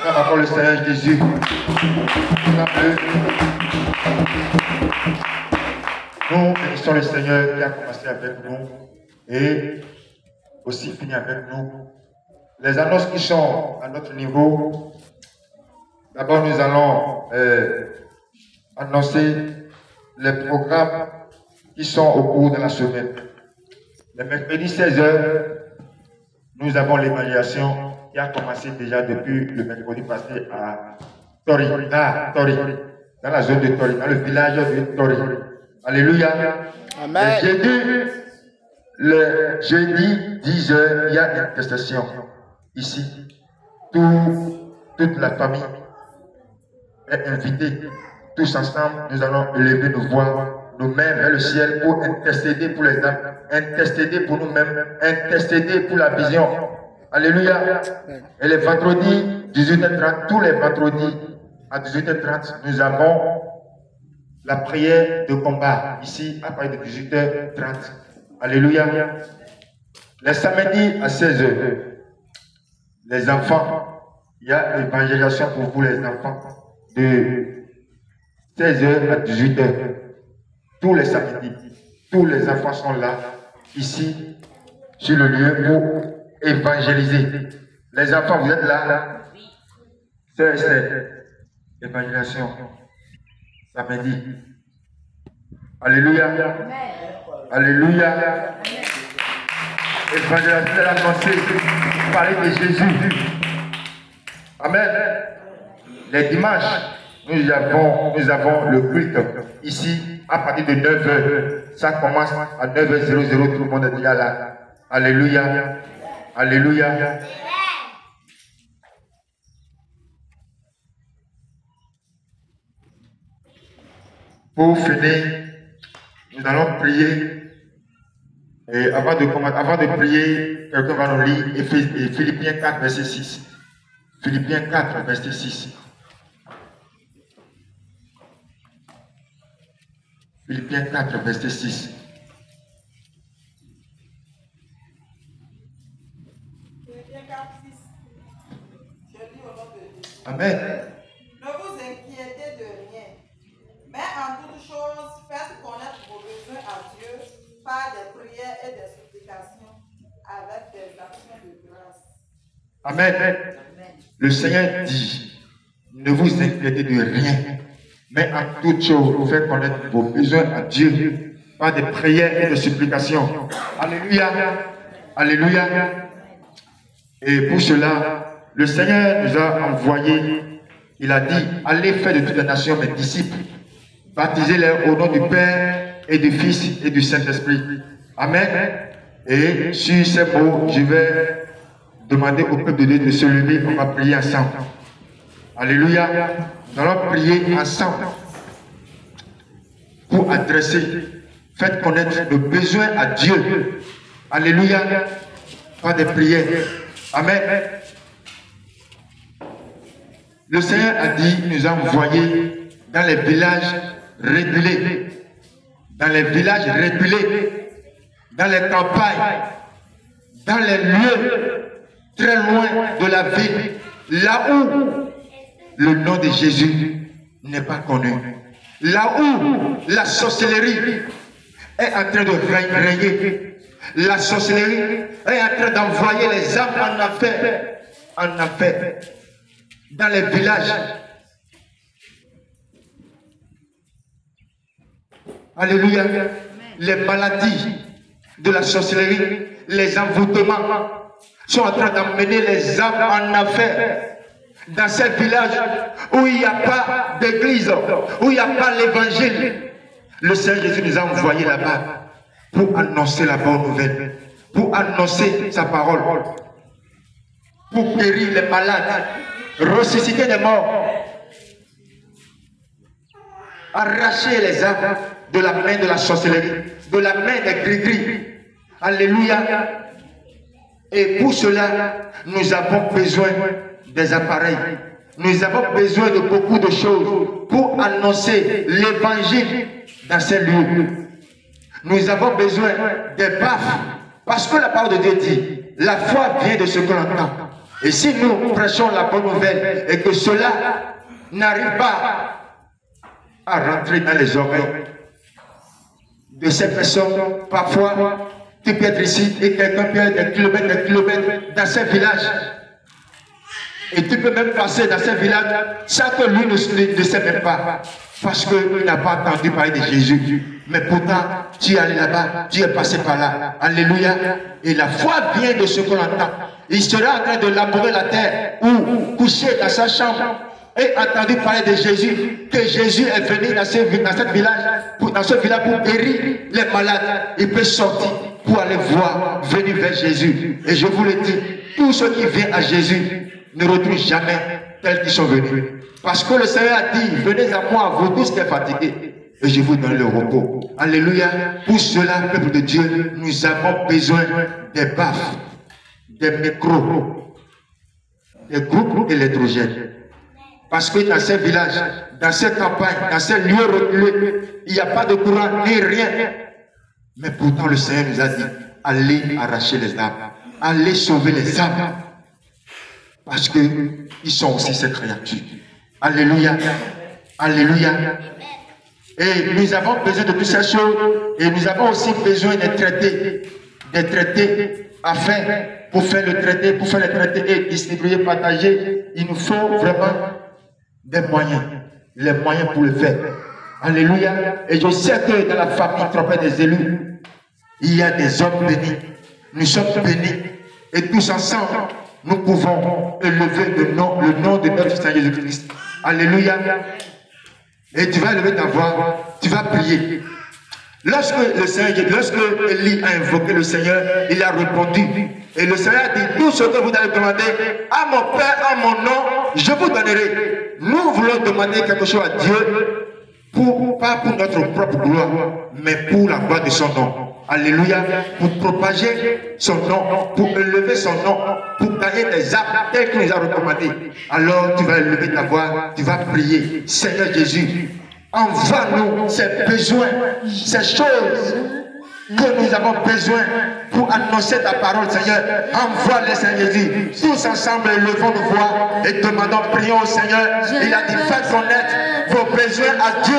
Acclame encore le Seigneur Jésus. Nous bénissons le Seigneur qui a commencé avec nous et aussi fini avec nous. Les annonces qui sont à notre niveau, d'abord nous allons annoncer les programmes qui sont au cours de la semaine. Le mercredi 16h, nous avons l'évaluation qui a commencé déjà depuis le mercredi passé à Tori, dans la zone de Tori, dans le village de Tori. Alléluia. Amen. Le jeudi 10h, il y a une prestation ici. Toute la famille est invitée. Tous ensemble, nous allons élever nos voix, nos mains vers le ciel pour intercéder pour les âmes, intercéder pour nous-mêmes, intercéder pour la vision. Alléluia. Et les vendredis, 18h30, tous les vendredis, à 18h30, nous avons la prière de combat, ici, à partir de 18h30. Alléluia. Les samedis à 16h, les enfants, il y a l'évangélisation pour vous les enfants, de 16h à 18h. Tous les samedis, tous les enfants sont là, ici, sur le lieu pour évangéliser. Les enfants, vous êtes là? C'est évangélisation. Samedi. Alléluia. Alléluia. Évangélisation annoncée. Parler de Jésus. Amen. Les dimanches, nous avons le culte ici à partir de 9h. Ça commence à 9h00. Tout le monde est déjà là. Alléluia. Alléluia. Pour finir, nous allons prier. Et avant de prier, quelqu'un va nous lire Philippiens 4, verset 6. Philippiens 4, verset 6. Philippiens 4, verset 6. Philippiens 4, 6. Je lis au nom de Jésus. Amen. Ne vous inquiétez de rien, mais en toute chose, faites connaître vos besoins à Dieu par des prières et des supplications avec des actions de grâce. Amen. Amen. Le Seigneur dit, ne vous inquiétez de rien, mais en toute chose, faites connaître vos besoins à Dieu par des prières et des supplications. Alléluia. Alléluia. Et pour cela, le Seigneur nous a envoyé, il a dit, allez faire de toutes les nations mes disciples, baptisez-les au nom du Père et du Fils et du Saint-Esprit. Amen. Et sur ces mots, je vais demander au peuple de Dieu de se lever, on va prier ensemble. Alléluia. Nous allons prier ensemble pour adresser, faites connaître nos besoins à Dieu. Alléluia. Pas de prières. Amen. Le Seigneur a dit, nous a envoyés dans les villages reculés, dans les villages reculés, dans les campagnes, dans les lieux très loin de la ville, là où le nom de Jésus n'est pas connu, là où la sorcellerie est en train de régner, la sorcellerie est en train d'envoyer les âmes en affaire, dans les villages. Alléluia. Les maladies de la sorcellerie, les envoûtements sont en train d'emmener les âmes en affaire dans ces villages où il n'y a pas d'église, où il n'y a pas l'évangile. Le Seigneur Jésus nous a envoyés là-bas pour annoncer la bonne nouvelle, pour annoncer sa parole, pour guérir les malades, ressusciter les morts, arracher les âmes de la main de la sorcellerie, de la main des gris-gris. Alléluia. Et pour cela, nous avons besoin des appareils. Nous avons besoin de beaucoup de choses pour annoncer l'évangile dans ces lieux. Nous avons besoin des baffes. Parce que la parole de Dieu dit, la foi vient de ce que l'on entend. Et si nous prêchons la bonne nouvelle et que cela n'arrive pas à rentrer dans les oreilles de ces personnes, parfois tu peux être ici et quelqu'un peut être des kilomètres dans ces villages. Et tu peux même passer dans ces villages sans que lui ne sait même pas. Parce qu'il n'a pas entendu parler de Jésus. Mais pourtant, tu es allé là-bas, tu es passé par là. Alléluia. Et la foi vient de ce qu'on entend. Il sera en train de labourer la terre ou coucher dans sa chambre et entendu parler de Jésus, que Jésus est venu dans ce village pour guérir les malades. Il peut sortir pour aller voir, venir vers Jésus. Et je vous le dis, tous ceux qui viennent à Jésus ne retournent jamais tels qu'ils sont venus. Parce que le Seigneur a dit, venez à moi, vous tous qui êtes fatigués, et je vous donne le repos. Alléluia. Pour cela, peuple de Dieu, nous avons besoin des baffes, des micros, des groupes électrogènes. Parce que dans ces villages, dans ces campagnes, dans ces lieux reculés, il n'y a pas de courant ni rien. Mais pourtant le Seigneur nous a dit, allez arracher les arbres, allez sauver les arbres. Parce qu'ils sont aussi ces créatures. Alléluia. Alléluia. Et nous avons besoin de toutes ces choses. Et nous avons aussi besoin des traités. Des traités afin, pour faire le traité, pour faire les traités et distribuer, partager, il nous faut vraiment des moyens. Les moyens pour le faire. Alléluia. Et je sais que dans la famille trompée des élus, il y a des hommes bénis. Nous sommes bénis. Et tous ensemble, nous pouvons élever le nom de notre Seigneur Jésus-Christ. Alléluia. Et tu vas élever ta voix, tu vas prier. Lorsque Élie a invoqué le Seigneur, il a répondu. Et le Seigneur a dit, tout ce que vous allez demander à mon Père, à mon nom, je vous donnerai. Nous voulons demander quelque chose à Dieu, pas pour notre propre gloire, mais pour la gloire de son nom. Alléluia. Pour propager son nom, pour élever son nom, pour gagner des âmes tels qu'il nous a recommandé. Alors tu vas élever ta voix, tu vas prier. Seigneur Jésus, envoie-nous ces besoins, ces choses que nous avons besoin pour annoncer ta parole, Seigneur. Envoie-les, Seigneur Jésus. Tous ensemble, levons nos voix et demandons, prions au Seigneur. Il a dit, faites connaître vos besoins à Dieu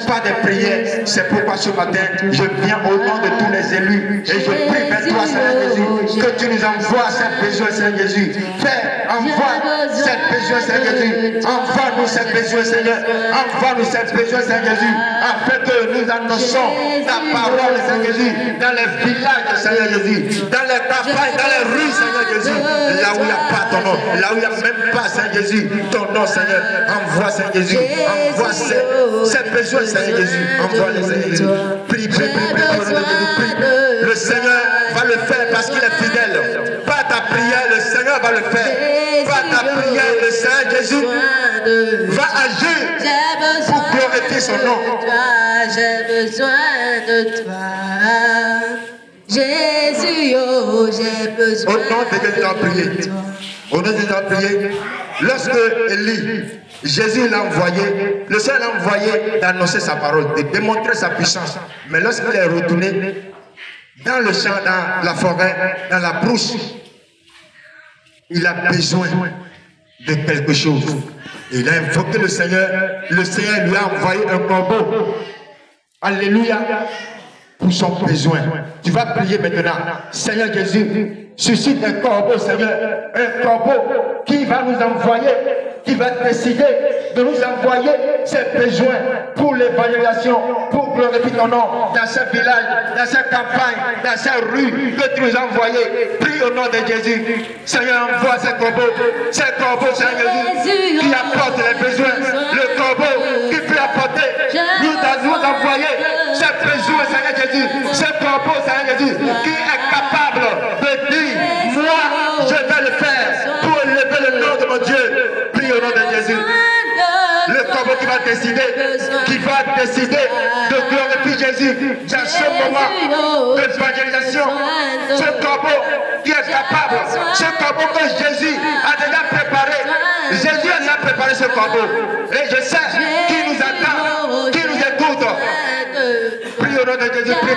par des prières. C'est pourquoi ce matin, je viens au nom de tous les élus et je prie vers toi, Seigneur Jésus, que tu nous envoies ces besoins, Seigneur Jésus. Fais, envoie ces besoins, Seigneur Jésus. Envoie-nous ces besoins, Seigneur. Envoie-nous ces besoins, Seigneur Jésus, afin que nous annonçons ta parole, Seigneur Jésus, dans les villages, Seigneur Jésus, dans les campagnes, dans les rues, Seigneur Jésus, là où il n'y a pas ton nom, là où il n'y a même pas, Seigneur Jésus, ton nom, Seigneur. Envoie, Seigneur Jésus, envoie ces besoins, Seigneur Jésus. Envoie les Seigneur Jésus. Prie, prie, prie, prie. Le Seigneur va le faire parce qu'il est fidèle. Pas ta prière, le Seigneur va le faire. Pas ta prière, le Seigneur Jésus va agir pour glorifier son nom. J'ai besoin de toi. Jésus, oh, j'ai besoin de toi. Au nom de Dieu, nous allons prier. Au nom de Dieu, nous allons prier. Lorsque Élie, Jésus l'a envoyé, le Seigneur l'a envoyé d'annoncer sa parole, de démontrer sa puissance. Mais lorsqu'il est retourné dans le champ, dans la forêt, dans la brousse, il a besoin de quelque chose. Il a invoqué le Seigneur lui a envoyé un corbeau. Alléluia. Pour son besoin. Tu vas prier maintenant. Seigneur Jésus, suscite un corbeau, Seigneur. Un corbeau qui va nous envoyer, qui va décider de nous envoyer ses besoins pour l'évangélisation, pour glorifier ton nom dans ce village, dans cette campagne, dans ces rues que tu nous as envoyés. Prie au nom de Jésus. Seigneur, envoie ces corbeaux, Seigneur Jésus, qui apporte les besoins. Le corbeau qui peut apporter, nous envoyer ces besoins, Seigneur Jésus. Ce corbeau, Seigneur Jésus, qui est capable de dire, moi, je vais le faire pour élever le nom de mon Dieu. Prie au nom de Jésus. Le corbeau qui va décider de glorifier Jésus dans ce moment d'évangélisation. Ce corbeau qui est capable, ce corbeau que Jésus a déjà préparé. Jésus a déjà préparé ce corbeau. Et je sais qui nous attend, qui nous écoute. Prie au nom de Jésus, prie.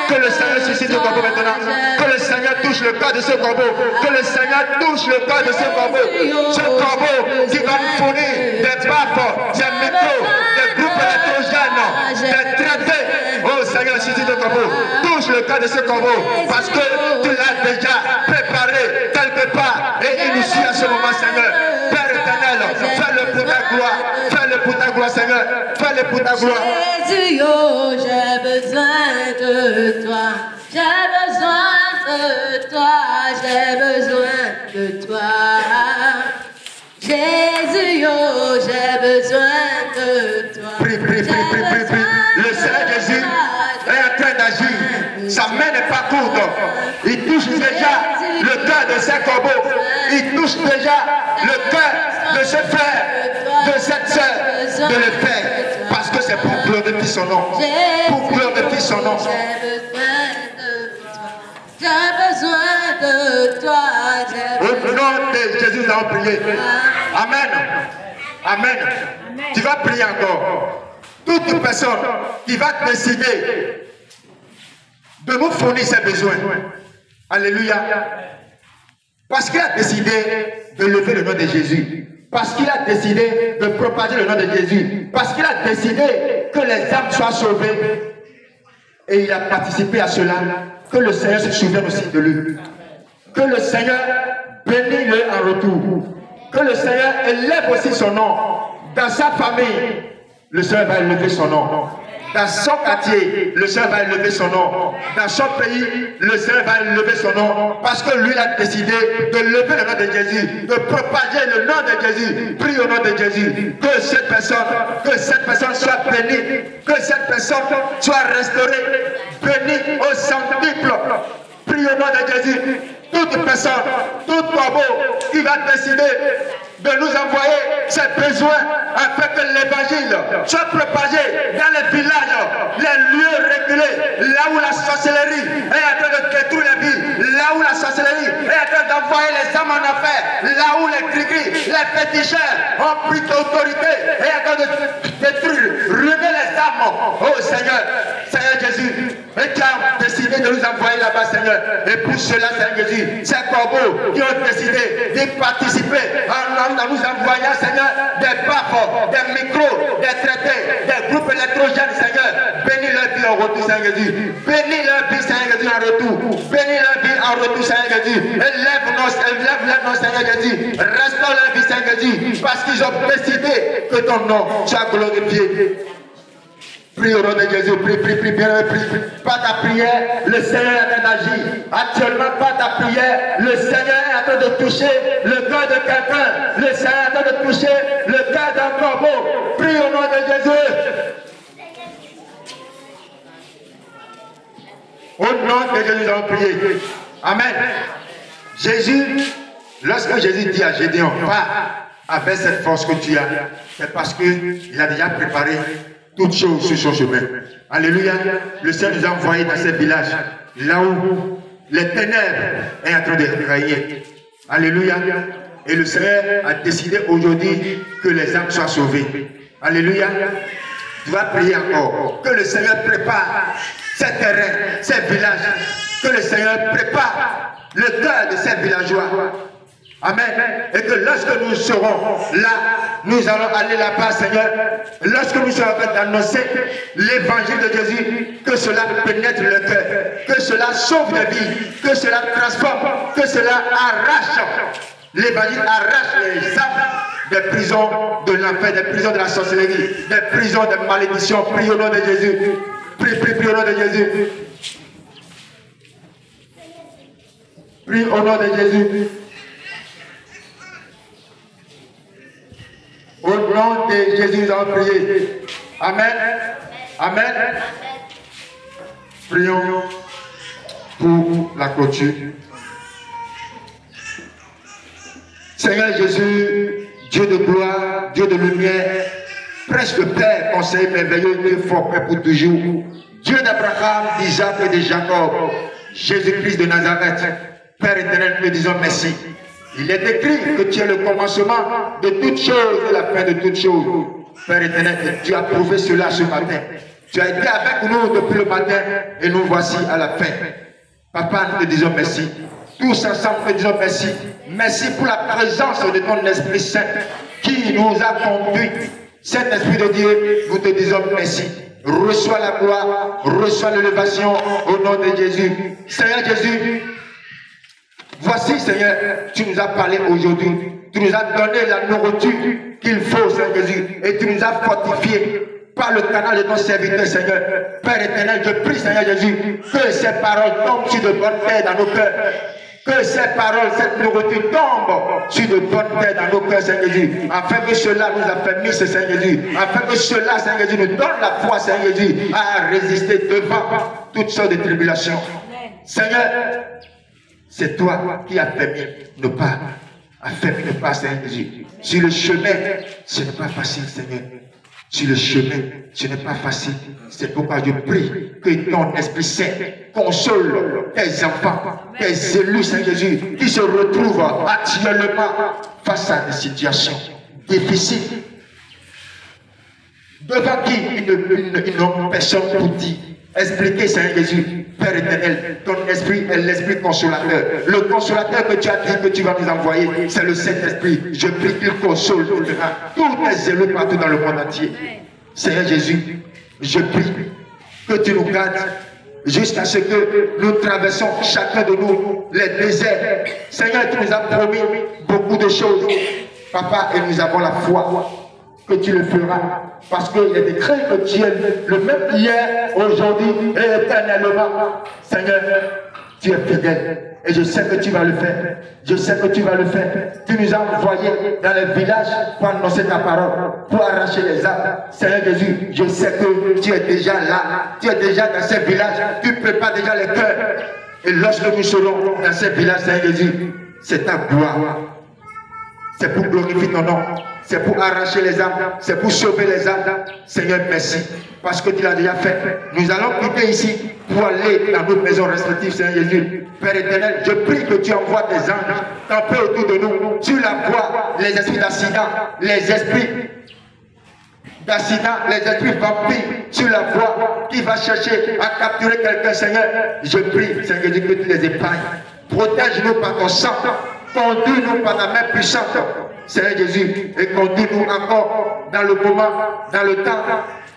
Que le Seigneur suscite le corbeau maintenant. Que le Seigneur touche le cœur de ce corbeau. Que le Seigneur touche le cœur de ce corbeau. Ce corbeau qui va nous fournir des baffes, des micros, des groupes électrogènes, des traités. Oh Seigneur, suscite le corbeau. Touche le cœur de ce corbeau. Parce que tu l'as déjà préparé quelque part. Et il nous suit à ce moment, Seigneur. Père éternel, fais-le pour ta gloire. Fais-le pour ta gloire, Seigneur. Fais-le pour ta gloire. Jésus, oh, j'ai besoin de toi. J'ai besoin de toi. J'ai besoin de toi. Jésus, oh, j'ai besoin de toi. Prie. Le Seigneur Jésus est en train d'agir. Sa main n'est pas courte. Il touche déjà le cœur de ces corbeaux. Il touche déjà le cœur de ce frère, de cette soeur, de le faire. Parce que c'est pour glorifier son nom. Pour glorifier son nom. J'ai besoin de toi. Au nom de Jésus, nous allons prier. Amen. Tu vas prier encore. Toute personne qui va décider de nous fournir ses besoins. Alléluia. Parce qu'il a décidé de lever le nom de Jésus. Parce qu'il a décidé de propager le nom de Jésus. Parce qu'il a décidé que les âmes soient sauvées. Et il a participé à cela. Que le Seigneur se souvienne aussi de lui. Que le Seigneur bénisse-le en retour. Que le Seigneur élève aussi son nom. Dans sa famille, le Seigneur va élever son nom. Dans son quartier, le Seigneur va élever son nom. Dans son pays, le Seigneur va élever son nom. Parce que lui, il a décidé de lever le nom de Jésus, de propager le nom de Jésus. Prie au nom de Jésus. Que cette personne soit bénie. Que cette personne soit restaurée. Bénie au centuple. Prie au nom de Jésus. Toute personne, tout corbeau qui va décider de nous envoyer ses besoins afin que l'évangile soit propagé dans les villages, les lieux reculés, là où la sorcellerie est en train de détruire les vies, là où la sorcellerie est en train d'envoyer les âmes en enfer, là où les gris-gris, les féticheurs ont pris d'autorité et en train de détruire, ruiner les âmes. Oh Seigneur Jésus, et tu as décidé de nous envoyer là-bas, Seigneur. Et pour cela, Seigneur Jésus, ces corbeaux qui ont décidé de participer en nous envoyant, Seigneur, des baffes, des micros, des traités, des groupes électrogènes, Seigneur. Bénis leur vie en retour, Seigneur Jésus. Bénis leur vie, Seigneur Jésus, en retour. Bénis leur vie en retour, Seigneur Jésus. Élève-nos, Seigneur Jésus. Restaure leur vie, Seigneur Jésus. Parce qu'ils ont décidé que ton nom soit glorifié. Prie au nom de Jésus, prie, bien, prie. Pas ta prière, le Seigneur est en train d'agir. Actuellement, pas ta prière, le Seigneur est en train de toucher le cœur de quelqu'un. Le Seigneur est en train de toucher le cœur d'un corbeau. Prie au nom de Jésus. Au nom de Jésus, nous allons prier. Amen. Jésus, lorsque Jésus dit à Gédéon, va avec cette force que tu as, c'est parce qu'il a déjà préparé toutes choses sur son chemin. Alléluia. Le Seigneur nous a envoyés dans ces villages, là où les ténèbres sont en train de régner. Alléluia. Et le Seigneur a décidé aujourd'hui que les âmes soient sauvées. Alléluia. Tu vas prier encore. Que le Seigneur prépare ces terrains, ces villages. Que le Seigneur prépare le cœur de ces villageois. Amen. Et que lorsque nous serons là, nous allons aller là-bas, Seigneur. Lorsque nous serons en train d'annoncer l'évangile de Jésus, que cela pénètre le cœur, que cela sauve les vies, que cela transforme, que cela arrache. L'évangile arrache les âmes des prisons de l'enfer, des prisons de la sorcellerie, des prisons de malédiction. Prie au nom de Jésus. Prie au nom de Jésus. Prie au nom de Jésus. Au nom de Jésus, nous allons prier. Amen. Amen. Prions pour la clôture. Seigneur Jésus, Dieu de gloire, Dieu de lumière, prêche le Père, conseil merveilleux, Dieu fort, Père pour toujours. Dieu d'Abraham, d'Isaac et de Jacob, Jésus-Christ de Nazareth, Père éternel, nous disons merci. Il est écrit que tu es le commencement de toutes choses et la fin de toutes choses. Père éternel, tu as prouvé cela ce matin. Tu as été avec nous depuis le matin et nous voici à la fin. Papa, nous te disons merci. Tous ensemble, nous te disons merci. Merci pour la présence de ton Esprit Saint qui nous a conduits. Saint-Esprit de Dieu, nous te disons merci. Reçois la gloire, reçois l'élévation au nom de Jésus. Seigneur Jésus, voici Seigneur, tu nous as parlé aujourd'hui. Tu nous as donné la nourriture qu'il faut, Seigneur Jésus. Et tu nous as fortifiés par le canal de ton serviteur, Seigneur. Père éternel, je prie, Seigneur Jésus, que ces paroles tombent sur de bonnes terres dans nos cœurs. Que ces paroles, cette nourriture tombe sur de bonnes terres dans nos cœurs, Seigneur Jésus. Afin que cela nous affermisse, Seigneur Jésus. Afin que cela, Seigneur Jésus, nous donne la foi, Seigneur Jésus, à résister devant toutes sortes de tribulations. Seigneur, c'est toi qui as fermé nos pas. Affermi nos pas, Seigneur Jésus. Sur le chemin, ce n'est pas facile, Seigneur. Sur le chemin, ce n'est pas facile. C'est pourquoi je prie que ton Esprit Saint console tes enfants, tes élus, Seigneur Jésus, qui se retrouvent actuellement face à des situations difficiles, devant qui ils n'ont personne pour dire. Expliquez, Seigneur Jésus, Père éternel, ton esprit est l'esprit consolateur. Le consolateur que tu as dit que tu vas nous envoyer, c'est le Saint-Esprit. Je prie qu'il console tous les élus partout dans le monde entier. Seigneur Jésus, je prie que tu nous gardes jusqu'à ce que nous traversons chacun de nous les déserts. Seigneur, tu nous as promis beaucoup de choses, Papa, et nous avons la foi que tu le feras. Parce qu'il est écrit que tu es le même hier, aujourd'hui et éternellement. Seigneur, tu es fidèle. Et je sais que tu vas le faire. Je sais que tu vas le faire. Tu nous as envoyés dans les villages pour annoncer ta parole, pour arracher les arbres. Seigneur Jésus, je sais que tu es déjà là. Tu es déjà dans ces villages. Tu prépares déjà les cœurs. Et lorsque nous serons dans ces villages, Seigneur Jésus, c'est ta gloire. C'est pour glorifier ton nom. C'est pour arracher les âmes. C'est pour sauver les âmes. Seigneur, merci. Parce que tu l'as déjà fait. Nous allons quitter ici pour aller dans notre maison respective, Seigneur Jésus. Père éternel, je prie que tu envoies tes anges camper autour de nous. Tu la vois, les esprits d'accident, les esprits d'accident, les esprits vampires, tu la vois, qui va chercher à capturer quelqu'un, Seigneur. Je prie, Seigneur Jésus, que tu les épargnes. Protège-nous par ton sang. Conduis-nous par ta main puissante, Seigneur Jésus, et conduis-nous encore dans le moment, dans le temps,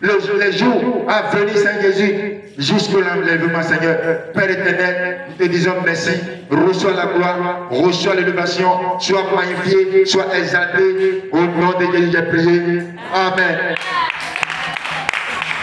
les jours à venir, Seigneur Jésus, jusqu'au l'enlèvement, Seigneur. Père éternel, nous te disons merci. Reçois la gloire, reçois l'élévation, sois magnifié, sois exalté. Au nom de Jésus, j'ai prié. Amen.